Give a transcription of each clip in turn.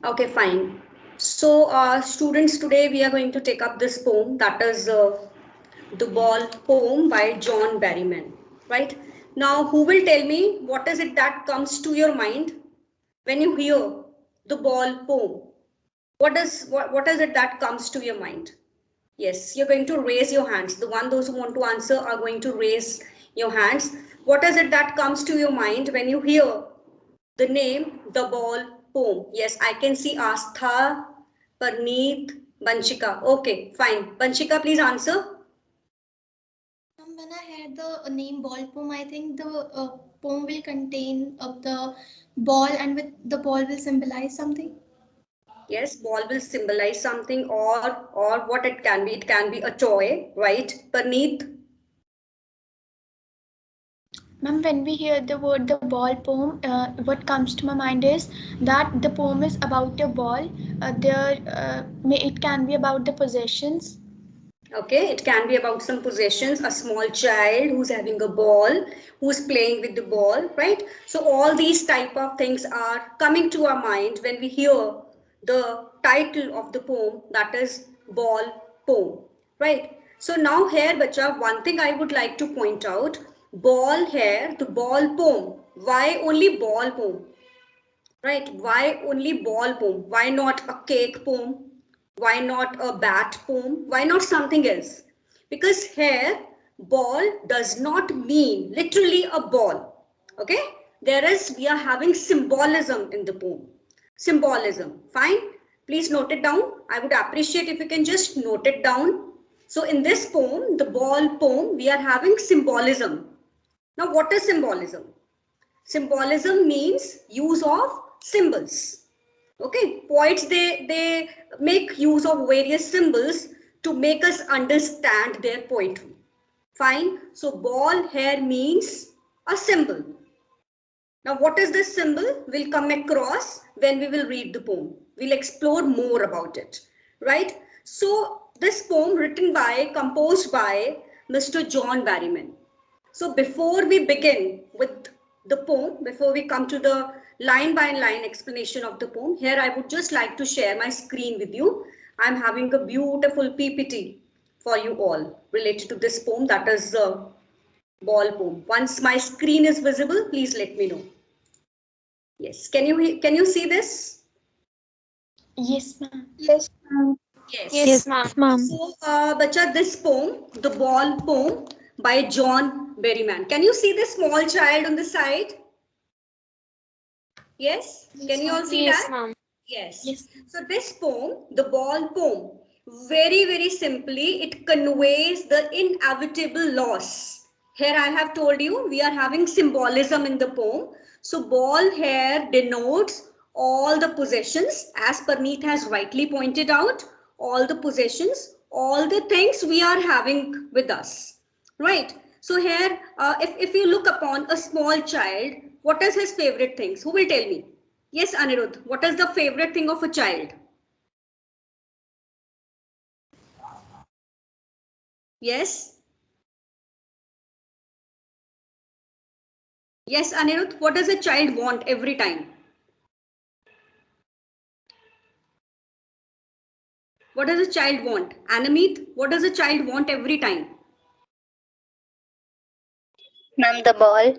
Okay, fine. So, students, today we are going to take up this poem, that is The Ball poem by John Berryman. Right? Now, who will tell me what is it that comes to your mind when you hear The Ball poem? What is it that comes to your mind? Yes, you're going to raise your hands. Those who want to answer are going to raise your hands. What is it that comes to your mind when you hear the name The Ball poem? Yes, I can see Astha, Parneet, Banshika. Okay, fine. Banshika, please answer. When I heard the name ball poem, I think the poem will contain of the ball, and with the ball will symbolize something. Yes, ball will symbolize something, or what it can be. It can be a toy, right? Parneet. Ma'am, when we hear the word the ball poem, what comes to my mind is that the poem is about a ball. It can be about the possessions. Okay, it can be about some possessions, a small child who's having a ball, who's playing with the ball, right? So all these type of things are coming to our mind when we hear the title of the poem, that is Ball Poem, right? So now here, bacha, one thing I would like to point out, ball here, the ball poem. Why only ball poem? Right? Why only ball poem? Why not a cake poem? Why not a bat poem? Why not something else? Because here, ball does not mean literally a ball. Okay? We are having symbolism in the poem. Symbolism. Fine? Please note it down. I would appreciate if you can just note it down. So in this poem, the ball poem, we are having symbolism. Now, what is symbolism? Symbolism means use of symbols. Okay, poets they make use of various symbols to make us understand their poetry. Fine. So ball here means a symbol. Now, what is this symbol? We'll come across when we will read the poem. We'll explore more about it, right? So, this poem composed by Mr. John Barryman. So, before we begin with the poem, before we come to the line by line explanation of the poem, here I would just like to share my screen with you. I'm having a beautiful PPT for you all related to this poem, that is Ball poem. Once my screen is visible, please let me know. Yes. Can you see this? Yes, ma'am. Yes. Yes. Yes, Yes, ma'am. ma'am. So, bacha, this poem, the Ball poem by John Berryman. Can you see the small child on the side? Yes. Can Yes, you all ma'am. see Yes, that? ma'am. Yes. Yes. So this poem, the Ball poem, very simply, it conveys the inevitable loss. Here I have told you we are having symbolism in the poem. So ball here denotes all the possessions, as Parneet has rightly pointed out, all the possessions, all the things we are having with us. Right. So here, if you look upon a small child, what is his favorite things? Who will tell me? Yes, Anirudh, what is the favorite thing of a child? Yes. Yes, Anirudh, what does a child want every time? What does a child want? Anamit, what does a child want every time? Ma'am, the ball.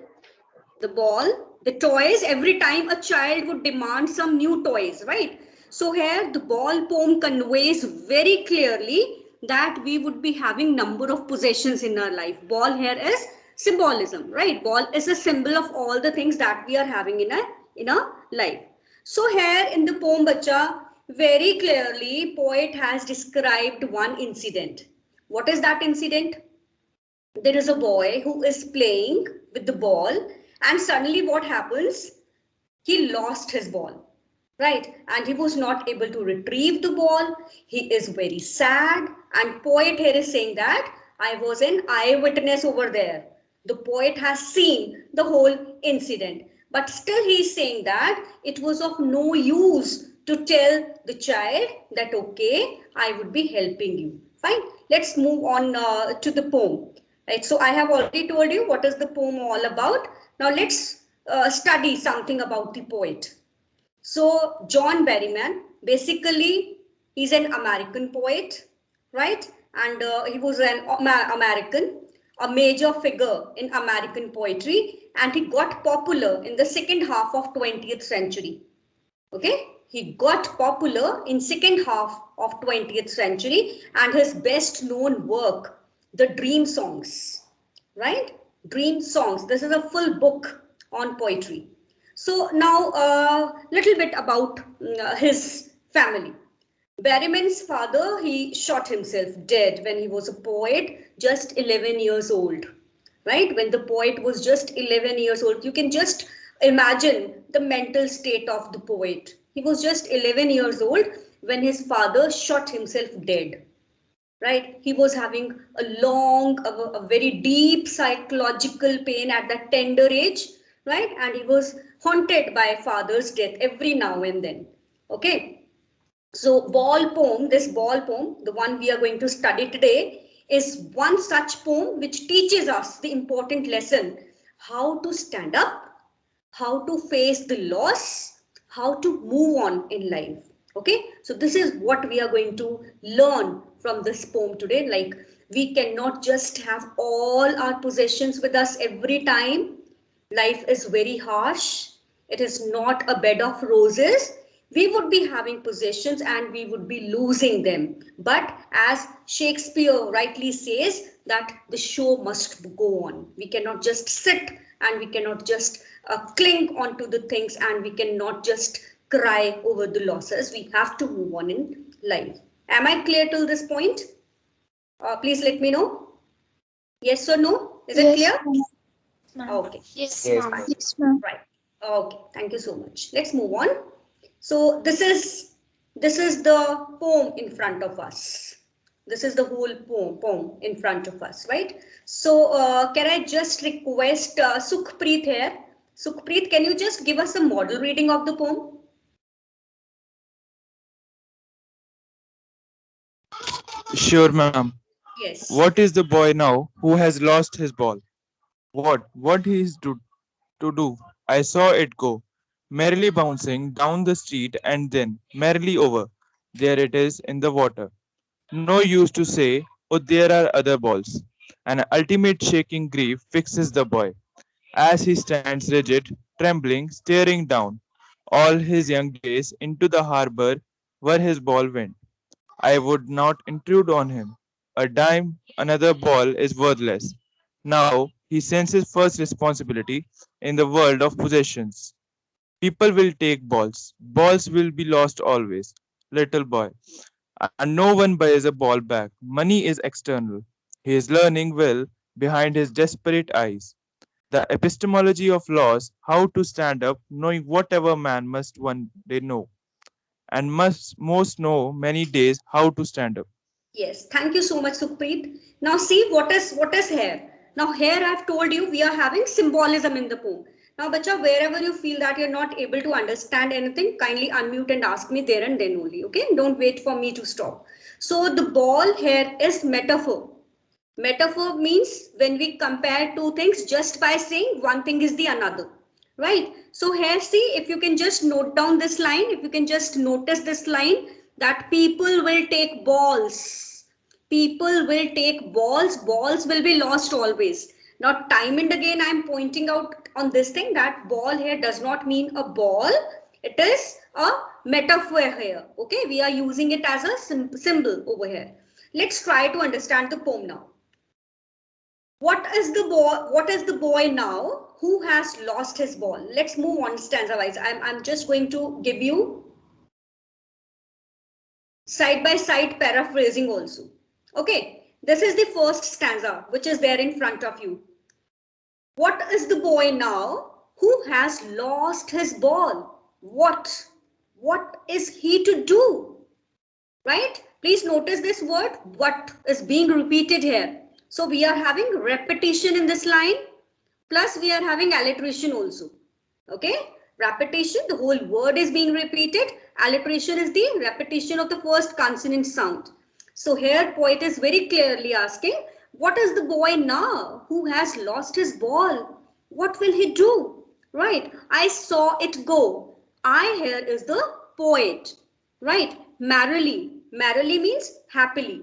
The ball, the toys. Every time a child would demand some new toys, right? So here the ball poem conveys very clearly that we would be having number of possessions in our life. Ball here is symbolism, right? Ball is a symbol of all the things that we are having in a life. So here in the poem, bacha, very clearly poet has described one incident. What is that incident? There is a boy who is playing with the ball, and suddenly what happens? He lost his ball, right? And he was not able to retrieve the ball. He is very sad, and poet here is saying that I was an eyewitness over there. The poet has seen the whole incident, but still he is saying that it was of no use to tell the child that okay, I would be helping you. Fine, let's move on to the poem. Right, so I have already told you what is the poem all about. Now let's study something about the poet. So John Berryman, basically, he's an American poet, right? And he was an American, a major figure in American poetry, and he got popular in the second half of 20th century. Okay, he got popular in second half of 20th century, and his best known work, the Dream Songs, right? Dream Songs. This is a full book on poetry. So now a little bit about his family. Berryman's father, he shot himself dead when he was a poet, just 11 years old, right? When the poet was just 11 years old. You can just imagine the mental state of the poet. He was just 11 years old when his father shot himself dead, right? He was having a very deep psychological pain at that tender age, right? And he was haunted by father's death every now and then. Okay. So ball poem, this ball poem, the one we are going to study today, is one such poem which teaches us the important lesson: how to stand up, how to face the loss, how to move on in life. Okay, so this is what we are going to learn from this poem today. Like, we cannot just have all our possessions with us every time. Life is very harsh. It is not a bed of roses. We would be having possessions and we would be losing them. But as Shakespeare rightly says, that the show must go on. We cannot just sit and we cannot just cling on to the things, and we cannot just cry over the losses. We have to move on in life. Am I clear till this point? Please let me know. Yes or no? Is it clear? Okay. Yes, Yes, ma'am. ma'am. Yes, ma'am. Right. Okay. Thank you so much. Let's move on. So this is the poem in front of us. This is the whole poem in front of us, right? So can I just request Sukhpreet here? Sukhpreet, can you just give us a model reading of the poem? Sure, ma'am. Yes. What is the boy now who has lost his ball? What he is to do? I saw it go, merrily bouncing down the street and then merrily over. There it is in the water. No use to say, oh, there are other balls. An ultimate shaking grief fixes the boy, as he stands rigid, trembling, staring down all his young days into the harbor where his ball went. I would not intrude on him. A dime, another ball is worthless. Now he senses first responsibility in the world of possessions. People will take balls. Balls will be lost always. Little boy. And no one buys a ball back. Money is external. He is learning well behind his desperate eyes. The epistemology of loss, how to stand up, knowing whatever man must one day know, and must most know many days how to stand up. Yes, thank you so much, Sukhpreet. Now see what is here. Now here I've told you we are having symbolism in the poem. Now, bacha, wherever you feel that you're not able to understand anything, kindly unmute and ask me there and then only. Okay, don't wait for me to stop. So the ball here is metaphor. Metaphor means when we compare two things just by saying one thing is the another, right? So here, see, if you can just note down this line, if you can just notice this line, that people will take balls. People will take balls. Balls will be lost always. Now, time and again, I'm pointing out on this thing that ball here does not mean a ball. It is a metaphor here. Okay, we are using it as a symbol over here. Let's try to understand the poem now. What is the boy now who has lost his ball? Let's move on stanza wise. I'm just going to give you side by side paraphrasing also. Okay, this is the first stanza which is there in front of you. What is the boy now who has lost his ball? What is he to do? Right? Please notice this word, what is being repeated here. So we are having repetition in this line, plus we are having alliteration also. Okay, repetition, the whole word is being repeated. Alliteration is the repetition of the first consonant sound. So here poet is very clearly asking, what is the boy now who has lost his ball? What will he do? Right, I saw it go. I here is the poet, right? Merrily. Merrily means happily,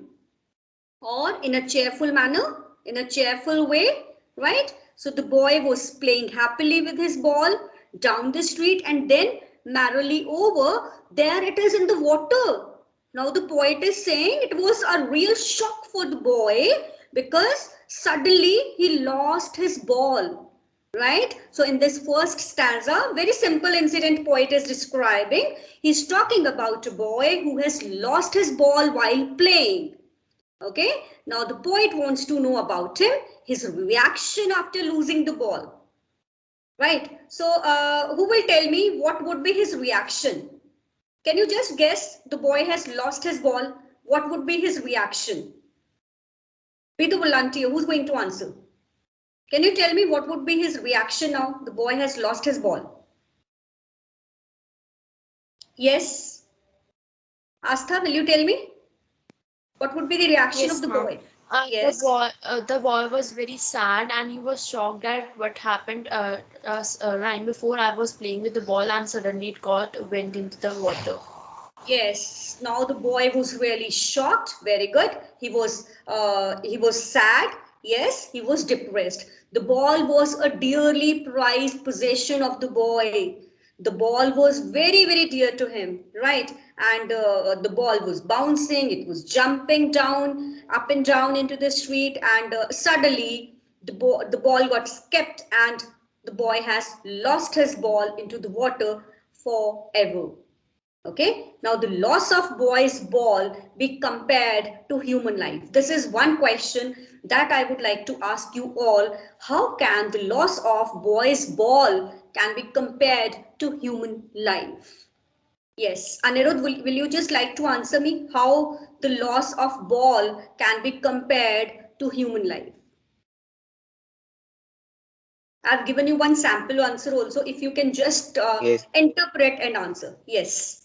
or in a cheerful manner, in a cheerful way, right? So the boy was playing happily with his ball down the street, and then merrily over, there it is in the water. Now the poet is saying it was a real shock for the boy because suddenly he lost his ball, right? So in this first stanza, very simple incident poet is describing. He's talking about a boy who has lost his ball while playing. Okay, now the poet wants to know about him, his reaction after losing the ball. Right, so who will tell me what would be his reaction? Can you just guess? The boy has lost his ball. What would be his reaction? Be the volunteer. Who's going to answer? Can you tell me what would be his reaction now? The boy has lost his ball. Yes. Astha, will you tell me? What would be the reaction of the boy? Yes. The boy was very sad and he was shocked at what happened. Right before I was playing with the ball and suddenly went into the water. Yes. Now the boy was really shocked. Very good. He was sad. Yes, he was depressed. The ball was a dearly prized possession of the boy. The ball was very, very dear to him, right? And the ball was bouncing. It was jumping down, up and down into the street. And suddenly the ball got skipped and the boy has lost his ball into the water forever. Okay, now the loss of boy's ball be compared to human life. This is one question that I would like to ask you all. How can the loss of boy's ball can be compared to human life? Yes, Anirudh, will you just like to answer me how the loss of ball can be compared to human life? I've given you one sample answer also. If you can just Yes. interpret and answer. Yes.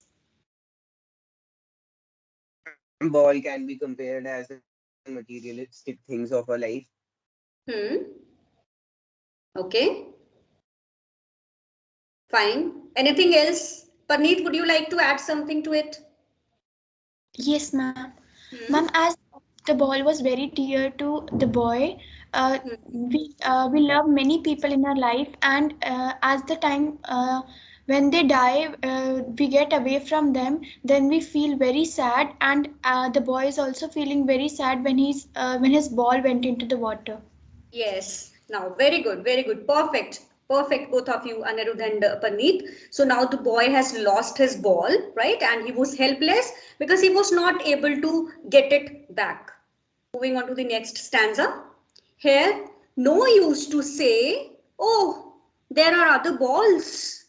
Ball can be compared as the materialistic things of our life. Okay. Fine. Anything else? Parneet, would you like to add something to it? Yes, ma'am. Ma'am, as the ball was very dear to the boy, we love many people in our life, and as the time when they die, we get away from them. Then we feel very sad, and the boy is also feeling very sad when his ball went into the water. Yes. Now, very good, very good. Perfect. Perfect, both of you, Anirudh and Parneet. So now the boy has lost his ball, right? And he was helpless because he was not able to get it back. Moving on to the next stanza. Here, no use to say, oh, there are other balls.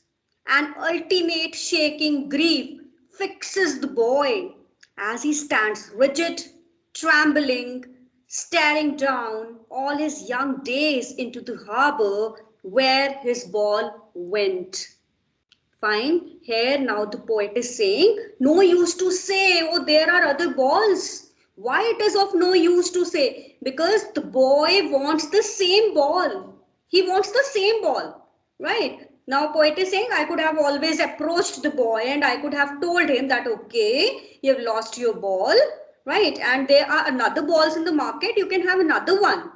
An ultimate shaking grief fixes the boy as he stands rigid, trembling, staring down all his young days into the harbor where his ball went. Fine. Here now the poet is saying, no use to say, oh, there are other balls. Why it is of no use to say? Because the boy wants the same ball. He wants the same ball, right? Now poet is saying, I could have always approached the boy and I could have told him that, okay, you have lost your ball, right? And there are another balls in the market. You can have another one.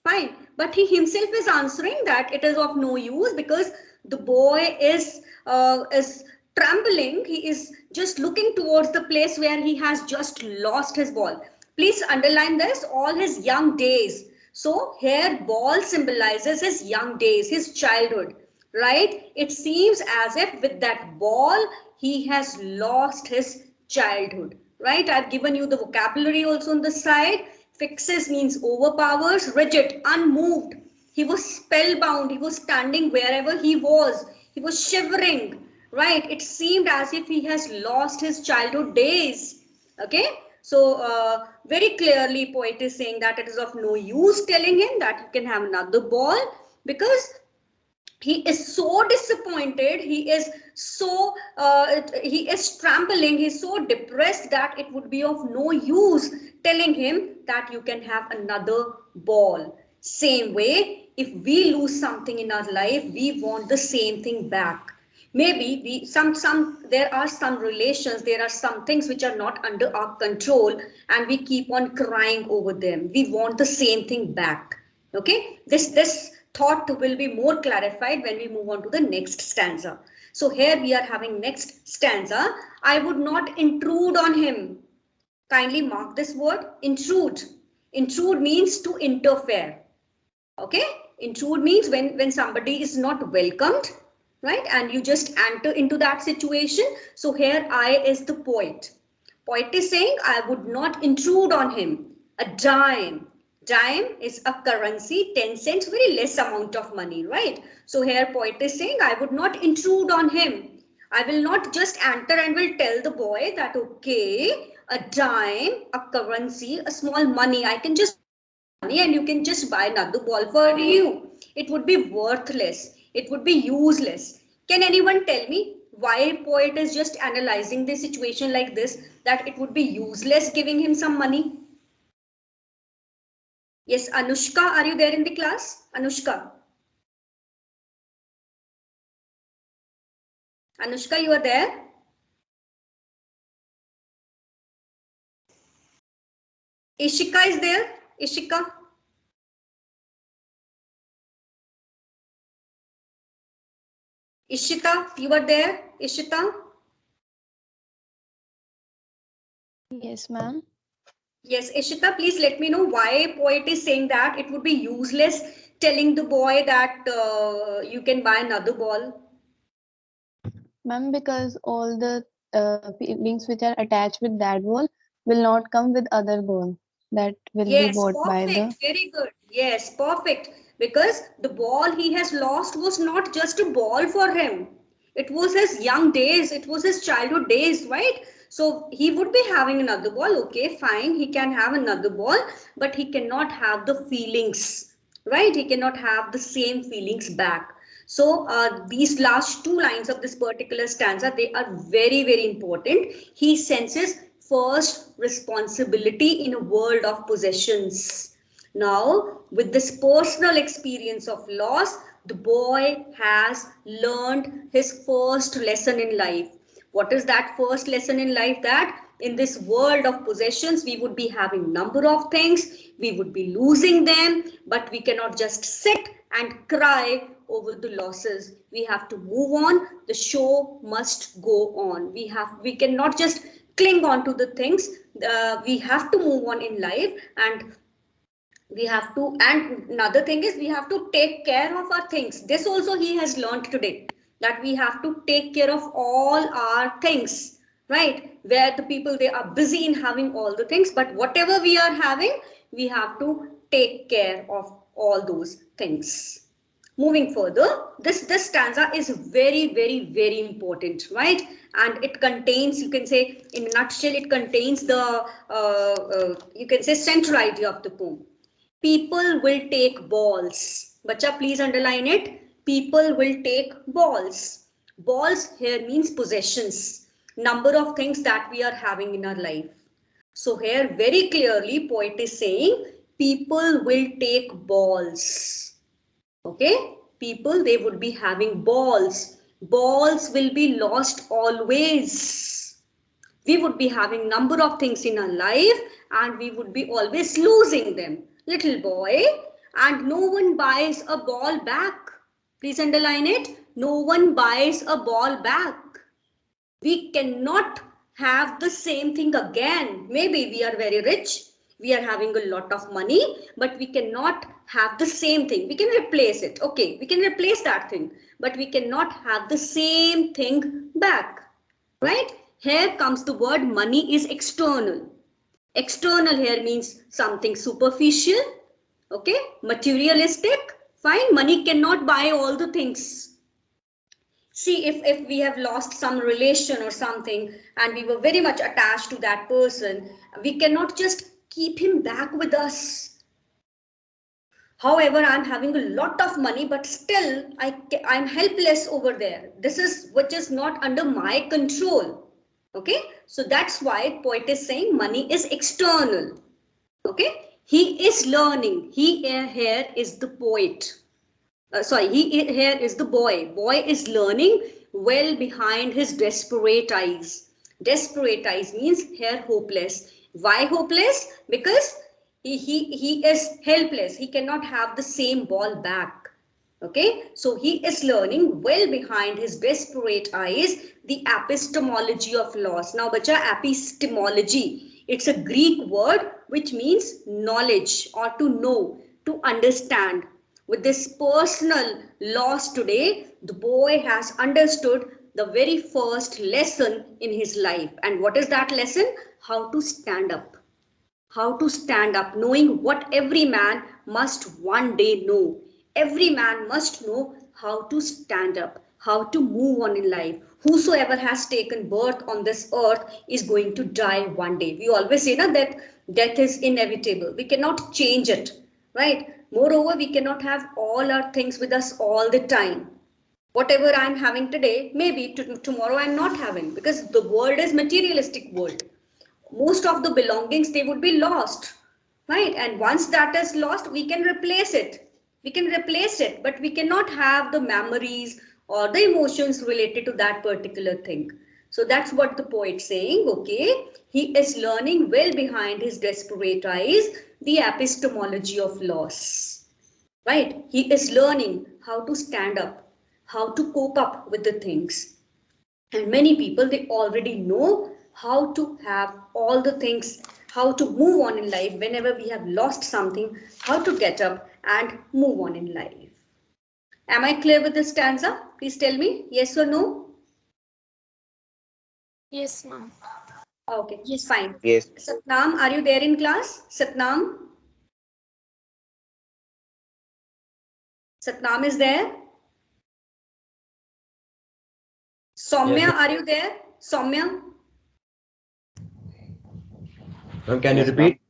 Fine. But he himself is answering that it is of no use because the boy is trembling. He is just looking towards the place where he has just lost his ball. Please underline this, all his young days. So here ball symbolizes his young days, his childhood, right? It seems as if with that ball, he has lost his childhood, right? I've given you the vocabulary also on the side. Fixes means overpowers, rigid, unmoved. He was spellbound. He was standing wherever he was. He was shivering, right? It seemed as if he has lost his childhood days. Okay. So very clearly poet is saying that it is of no use telling him that you can have another ball because he is so disappointed, he is trembling, he's so depressed that it would be of no use telling him that you can have another ball. Same way, if we lose something in our life, we want the same thing back. Maybe there are some relations, there are some things which are not under our control, and we keep on crying over them. We want the same thing back. Okay, this thought will be more clarified when we move on to the next stanza. So here we are having next stanza. I would not intrude on him. Kindly mark this word, intrude. Intrude means to interfere. Okay, intrude means when somebody is not welcomed, right, and you just enter into that situation. So here I is the poet. Poet is saying I would not intrude on him. A dime. Dime is a currency, 10 cents, very less amount of money, right? So here poet is saying I would not intrude on him. I will not just enter and will tell the boy that okay, a dime, a currency, a small money, I can just money and you can just buy another ball for you. It would be worthless. It would be useless. Can anyone tell me why poet is just analyzing the situation like this, that it would be useless giving him some money? Yes, Anushka, are you there in the class? Anushka. Anushka, you are there? Ishika is there? Ishika. Ishita, you are there? Ishita? Yes, ma'am. Yes, Ishita, please let me know why poet is saying that it would be useless telling the boy that you can buy another ball. Ma'am, because all the feelings which are attached with that ball will not come with other ball that will be Yes, bought by the. perfect. Very good. Yes, perfect. Because the ball he has lost was not just a ball for him. It was his young days. It was his childhood days, right? So he would be having another ball. Okay, fine. He can have another ball, but he cannot have the feelings, right? He cannot have the same feelings back. So these last two lines of this particular stanza, they are very, very important. He senses first responsibility in a world of possessions. Now, with this personal experience of loss, the boy has learned his first lesson in life. What is that first lesson in life? That in this world of possessions, we would be having number of things, we would be losing them, but we cannot just sit and cry over the losses. We have to move on. The show must go on. We cannot just cling on to the things. We have to move on in life, and we have to, and another thing is we have to take care of our things. This also he has learned today, that we have to take care of all our things, right? Where the people, they are busy in having all the things, but whatever we are having, we have to take care of all those things. Moving further, this stanza is very, very, very important, right? And it contains, you can say in a nutshell, it contains the you can say central idea of the poem. People will take balls. Bacha, please underline it. People will take balls. Balls here means possessions. Number of things that we are having in our life. So here very clearly poet is saying people will take balls. Okay, people, they would be having balls. Balls will be lost always. We would be having number of things in our life and we would be always losing them. Little boy, and no one buys a ball back. Please underline it. No one buys a ball back. We cannot have the same thing again. Maybe we are very rich, we are having a lot of money, but we cannot have the same thing. We can replace it. Okay, we can replace that thing, but we cannot have the same thing back, right? Here comes the word money is external. External here means something superficial, okay, materialistic. Fine, money cannot buy all the things. See, if we have lost some relation or something and we were very much attached to that person, we cannot just keep him back with us. However, I'm having a lot of money, but still I'm helpless over there. This is which is not under my control. Okay, so that's why poet is saying money is external. Okay, he is learning. He here is the poet. Here is the boy. Boy is learning well behind his desperate eyes. Desperate eyes means here hopeless. Why hopeless? Because he is helpless. He cannot have the same ball back. Okay, so he is learning well behind his desperate eyes the epistemology of loss. Now, bacha, epistemology, it's a Greek word which means knowledge or to know, to understand. With this personal loss today, the boy has understood the very first lesson in his life. And what is that lesson? How to stand up. How to stand up, knowing what every man must one day know. Every man must know how to stand up, how to move on in life. Whosoever has taken birth on this earth is going to die one day. We always say that death is inevitable. We cannot change it, right? Moreover, we cannot have all our things with us all the time. Whatever I'm having today, maybe tomorrow I'm not having, because the world is materialistic world. Most of the belongings, they would be lost, right? And once that is lost, we can replace it. We can replace it, but we cannot have the memories or the emotions related to that particular thing. So that's what the poet saying. Okay, he is learning well behind his desperate eyes the epistemology of loss, right? He is learning how to stand up, how to cope up with the things. And many people, they already know how to have all the things, how to move on in life whenever we have lost something, how to get up and move on in life. Am I clear with this stanza? Please tell me yes or no. Yes, ma'am. Okay, Yes. fine. Yes. Satnam, are you there in class? Satnam? Satnam is there? Soumya, Yes, are you there? Soumya? ma'am. Can you Yes, repeat?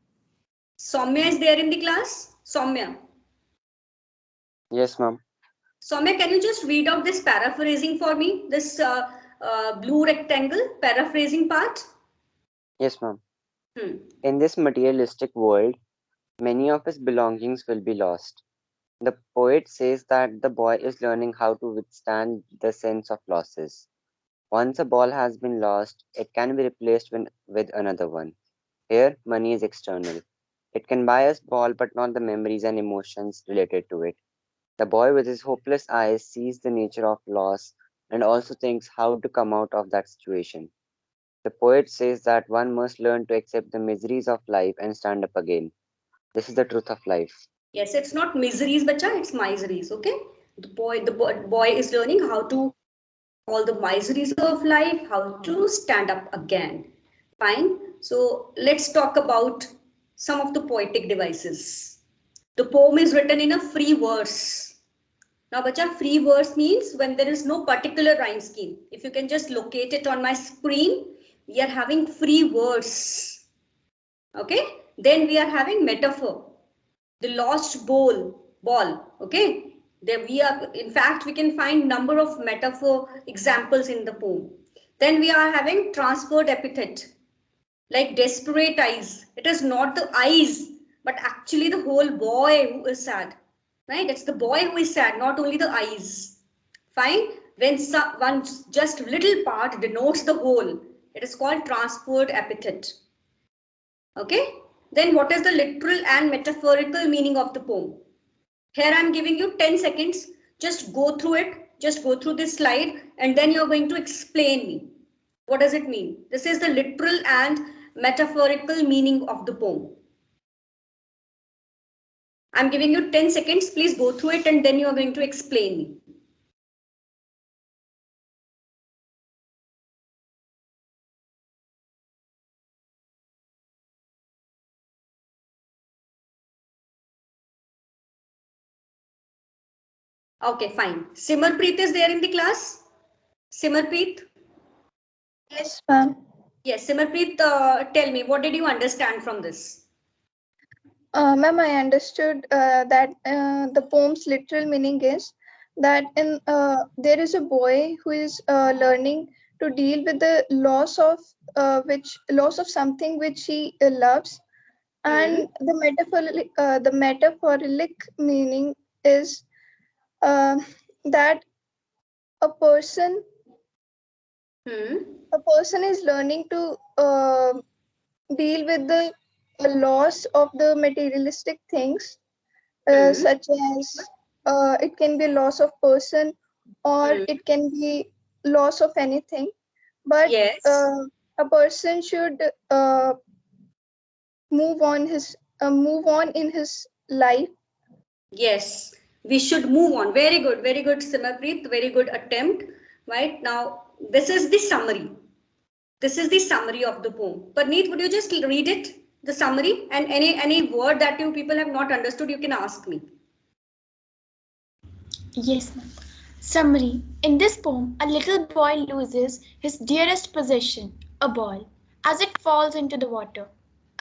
Soumya is there in the class? Soumya. Yes, ma'am. Soumya, can you just read out this paraphrasing for me? This blue rectangle paraphrasing part? Yes, ma'am. Hmm. In this materialistic world, many of his belongings will be lost. The poet says that the boy is learning how to withstand the sense of losses. Once a ball has been lost, it can be replaced with another one. Here, money is external. It can buy us ball, but not the memories and emotions related to it. The boy with his hopeless eyes sees the nature of loss and also thinks how to come out of that situation. The poet says that one must learn to accept the miseries of life and stand up again. This is the truth of life. Yes, it's not miseries, bacha, it's miseries, okay? The boy is learning how to all the miseries of life, how to stand up again. Fine. So let's talk about some of the poetic devices. The poem is written in a free verse. Now, bacha, free verse means when there is no particular rhyme scheme. If you can just locate it on my screen, we are having free verse. Okay. Then we are having metaphor. The lost ball. Okay. There we are. In fact, we can find number of metaphor examples in the poem. Then we are having transferred epithet, like desperate eyes. It is not the eyes, but actually the whole boy who is sad, right? It's the boy who is sad, not only the eyes. Fine. When one just little part denotes the whole, it is called transferred epithet. Okay. Then what is the literal and metaphorical meaning of the poem? Here I'm giving you 10 seconds. Just go through it. Just go through this slide and then you're going to explain me. What does it mean? This is the literal and metaphorical meaning of the poem. I'm giving you 10 seconds. Please go through it and then you are going to explain me. Okay, fine. Simarpreet is there in the class? Simarpreet? Yes, ma'am. Yes, Simarpreet, tell me, what did you understand from this? Ma'am, I understood that the poem's literal meaning is that there is a boy who is learning to deal with the loss of something which he loves, and the metaphoric meaning is that a person Hmm. is learning to deal with the loss of the materialistic things, Hmm. such as it can be loss of person or Hmm. it can be loss of anything. But Yes. a person should move on in his life. Yes, we should move on. Very good, Simarpreet. Very good attempt. Right now, this is the summary. This is the summary of the poem. Parneet, would you just read it, the summary, and any word that you people have not understood, you can ask me. Yes, ma'am. Summary. In this poem, a little boy loses his dearest possession, a ball, as it falls into the water.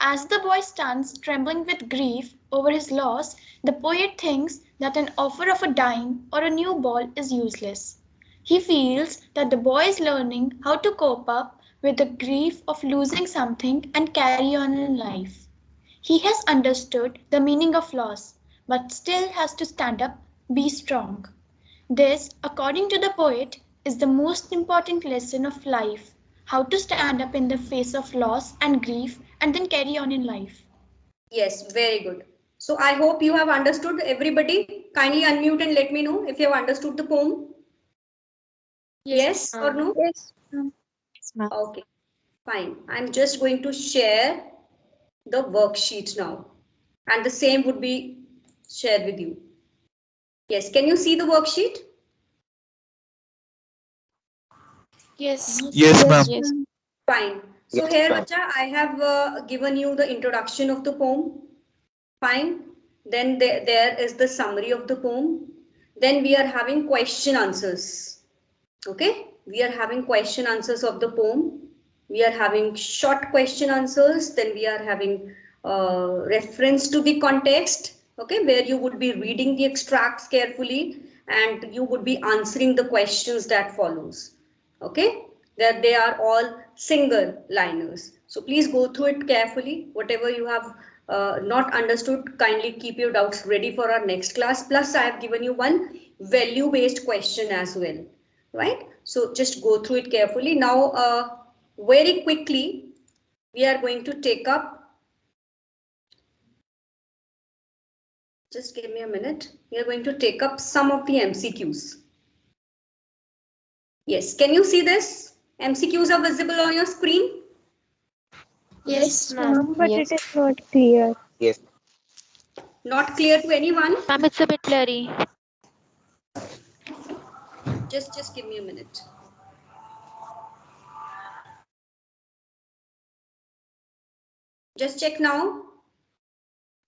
As the boy stands trembling with grief over his loss, the poet thinks that an offer of a dime or a new ball is useless. He feels that the boy is learning how to cope up with the grief of losing something and carry on in life. He has understood the meaning of loss, but still has to stand up, be strong. This, according to the poet, is the most important lesson of life: how to stand up in the face of loss and grief and then carry on in life. Yes, very good. So I hope you have understood, everybody. Kindly unmute and let me know if you have understood the poem. Yes or no? Yes. Yes, ma'am. Okay, fine. I'm just going to share the worksheet now, and the same would be shared with you. Yes, can you see the worksheet? Yes. Yes, ma'am. Yes. Fine. So Yes, here, ma'am. Bacha, I have given you the introduction of the poem. Fine. Then there is the summary of the poem. Then we are having question answers. Okay. We are having question answers of the poem. We are having short question answers. Then we are having reference to the context. Okay. Where you would be reading the extracts carefully and you would be answering the questions that follows. Okay. That they are all single liners. So please go through it carefully. Whatever you have not understood, kindly keep your doubts ready for our next class. Plus, I have given you one value based question as well. Right? So just go through it carefully. Now, very quickly, we are going to take up. Just give me a minute. We are going to take up some of the MCQs. Yes, can you see this? MCQs are visible on your screen. Yes, ma'am. But it is not clear. Yes. Not clear to anyone? Ma'am, it's a bit blurry. Just give me a minute. Just check now.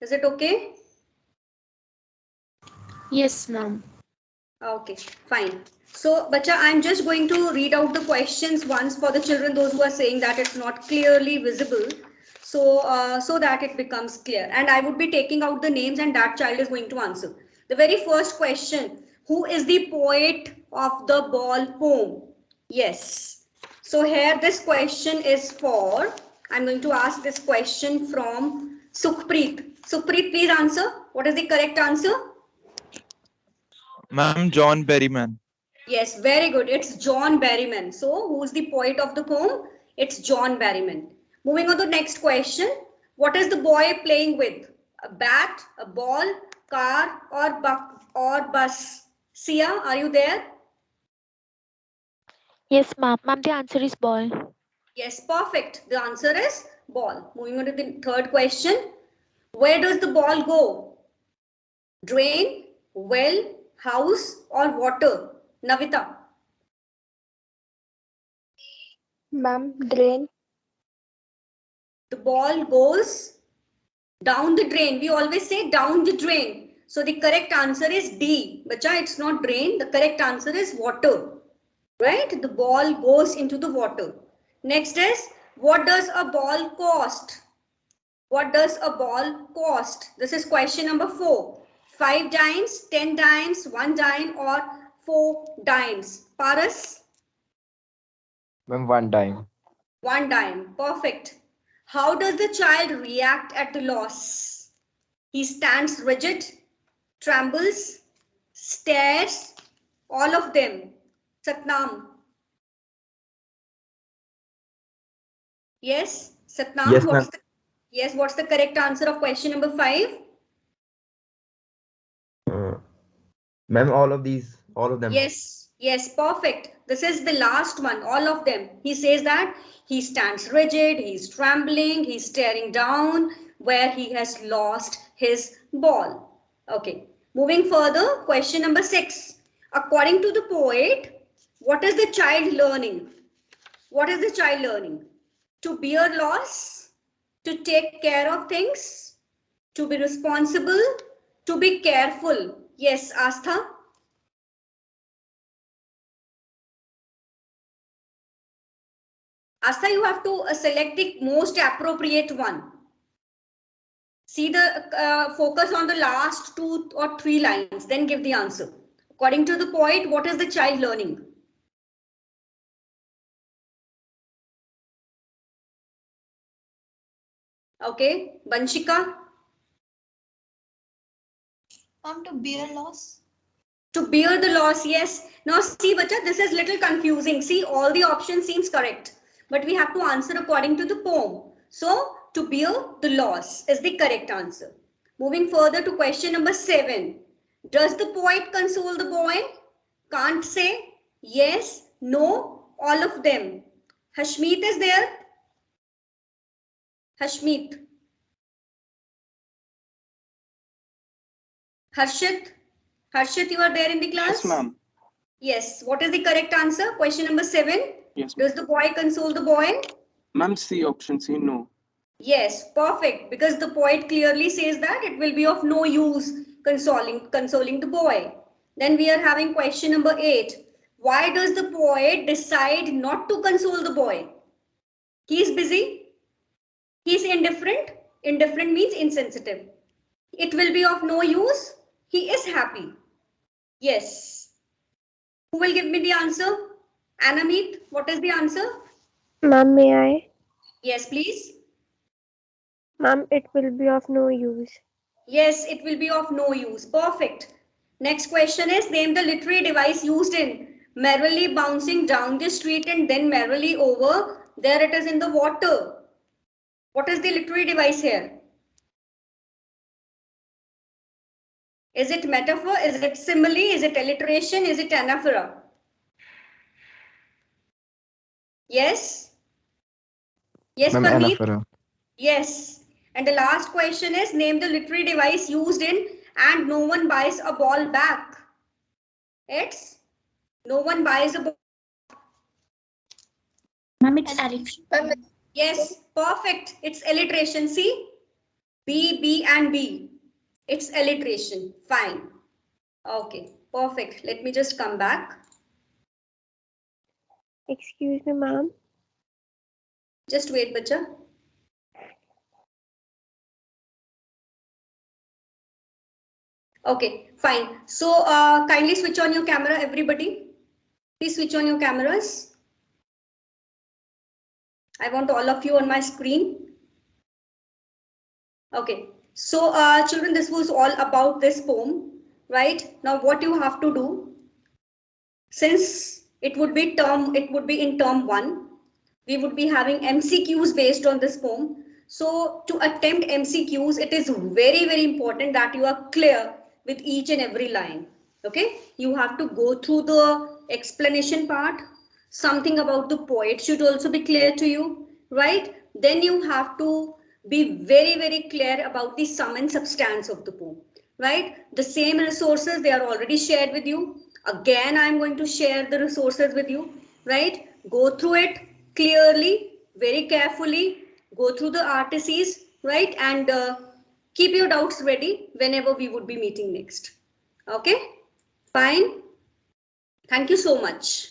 Is it okay? Yes, ma'am. Okay, fine. So, Bacha, I'm just going to read out the questions once for the children, those who are saying that it's not clearly visible. So that it becomes clear. And I would be taking out the names and that child is going to answer. The very first question, who is the poet of the ball poem? Yes. So here this question is for, I'm going to ask this question from Sukhpreet. Sukhpreet, please answer. What is the correct answer? Ma'am, John Berryman. Yes, very good. It's John Berryman. So, who's the poet of the poem? It's John Berryman. Moving on to the next question. What is the boy playing with? A bat, a ball, car, or bus? Sia, are you there? Yes, ma'am. Ma'am, the answer is ball. Yes, perfect. The answer is ball. Moving on to the third question. Where does the ball go? Drain, well, house, or water? Navita. Ma'am, drain. The ball goes down the drain. We always say down the drain. So the correct answer is D. Bacha, it's not drain. The correct answer is water. Right? The ball goes into the water. Next is, what does a ball cost? What does a ball cost? This is question number 4. 5 dimes, 10 dimes, 1 dime, or 4 dimes? Paras? Ma'am, one time. 1 dime. Perfect. How does the child react at the loss? He stands rigid, trembles, stairs, all of them. Satnam. Yes, Satnam. Yes, ma'am. What's the correct answer of question number 5? Ma'am, all of them. Yes, perfect. This is the last one, all of them. He says that he stands rigid, he's trembling, he's staring down where he has lost his ball. Okay, moving further, question number 6. According to the poet, what is the child learning? What is the child learning? To bear loss, to take care of things, to be responsible, to be careful. Yes, Astha? Astha, you have to select the most appropriate one. See the focus on the last 2 or 3 lines, then give the answer. According to the poet, what is the child learning? Okay, Banshika? To bear loss. To bear the loss, yes. Now see, bacha, this is little confusing. See, all the options seems correct, but we have to answer according to the poem. So, to bear the loss is the correct answer. Moving further to question number 7. Does the poet console the boy? Can't say. Yes, no, all of them. Hashmeet is there? Hashmeet. Harshit? Harshit, you are there in the class? Yes, ma'am. Yes. What is the correct answer? Question number 7. Yes. Does the boy console the boy? Ma'am, C option C, no. Yes, perfect. Because the poet clearly says that it will be of no use consoling the boy. Then we are having question number 8. Why does the poet decide not to console the boy? He is busy. He is indifferent. Indifferent means insensitive. It will be of no use. He is happy. Yes. Who will give me the answer? Anamit, what is the answer? Ma'am, may I? Yes, please. Ma'am, it will be of no use. Yes, it will be of no use. Perfect. Next question is, name the literary device used in merrily bouncing down the street and then merrily over. There it is in the water. What is the literary device here? Is it metaphor? Is it simile? Is it alliteration? Is it anaphora? Yes? Yes, Ma'am, Parmeet? anaphora. Yes. And the last question is, name the literary device used in and no one buys a ball back. It's no one buys a ball. Ma'am, it's alliteration. Yes, perfect. It's alliteration. See? B, B and B. It's alliteration. Fine. Okay, perfect. Let me just come back. Excuse me, ma'am. Just wait, bacha. Okay, fine. So kindly switch on your camera, everybody. Please switch on your cameras. I want all of you on my screen. Okay, so children, this was all about this poem, right? Now what you have to do, since it would be in term 1, we would be having MCQs based on this poem. So to attempt MCQs, it is very, very important that you are clear with each and every line. Okay, you have to go through the explanation part. Something about the poet should also be clear to you, right? Then you have to be very, very clear about the sum and substance of the poem, right? The same resources, they are already shared with you. Again, I'm going to share the resources with you, right? Go through it clearly, very carefully, go through the RTCs, right? And keep your doubts ready whenever we would be meeting next. Okay, fine. Thank you so much.